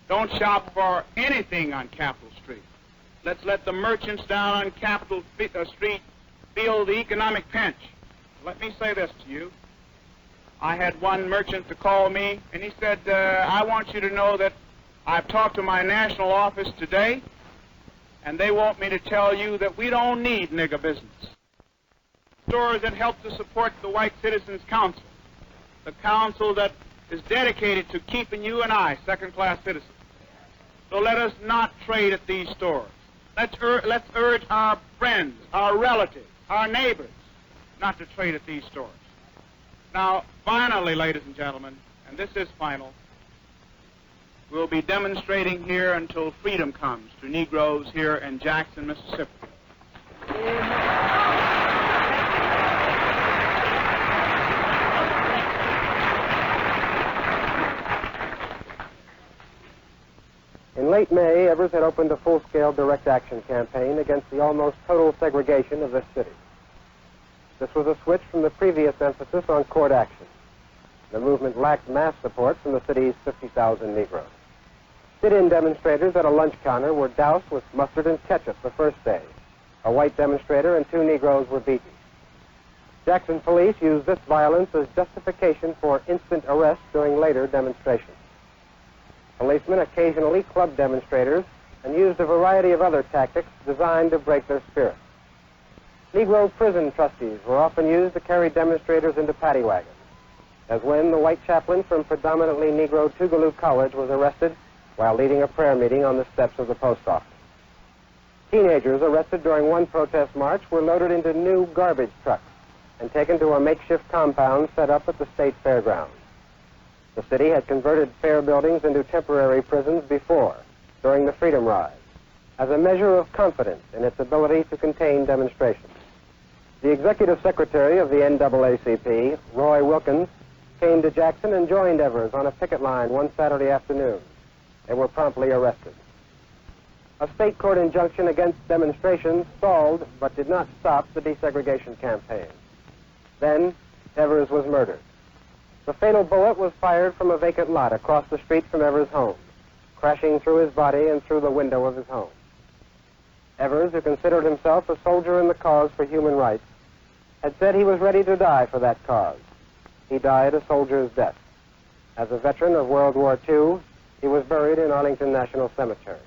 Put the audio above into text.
don't shop for anything on Capitol Street. Let's let the merchants down on Capitol Street feel the economic pinch. Let me say this to you. I had one merchant to call me, and he said, I want you to know that I've talked to my national office today, and they want me to tell you that we don't need nigger business. Stores that help to support the White Citizens Council, the council that is dedicated to keeping you and I second-class citizens. So let us not trade at these stores. Let's urge our friends, our relatives, our neighbors not to trade at these stores. Now, finally, ladies and gentlemen, and this is final, we'll be demonstrating here until freedom comes to Negroes here in Jackson, Mississippi. In late May, Evers had opened a full-scale direct action campaign against the almost total segregation of this city. This was a switch from the previous emphasis on court action. The movement lacked mass support from the city's 50,000 Negroes. Sit-in demonstrators at a lunch counter were doused with mustard and ketchup the first day. A white demonstrator and 2 Negroes were beaten. Jackson police used this violence as justification for instant arrest during later demonstrations. Policemen occasionally clubbed demonstrators and used a variety of other tactics designed to break their spirit. Negro prison trustees were often used to carry demonstrators into paddy wagons, as when the white chaplain from predominantly Negro Tougaloo College was arrested while leading a prayer meeting on the steps of the post office. Teenagers arrested during one protest march were loaded into new garbage trucks and taken to a makeshift compound set up at the state fairgrounds. The city had converted fair buildings into temporary prisons before, during the Freedom Rise, as a measure of confidence in its ability to contain demonstrations. The executive secretary of the NAACP, Roy Wilkins, came to Jackson and joined Evers on a picket line one Saturday afternoon. They were promptly arrested. A state court injunction against demonstrations stalled but did not stop the desegregation campaign. Then, Evers was murdered. The fatal bullet was fired from a vacant lot across the street from Evers' home, crashing through his body and through the window of his home. Evers, who considered himself a soldier in the cause for human rights, had said he was ready to die for that cause. He died a soldier's death. As a veteran of World War II, he was buried in Arlington National Cemetery.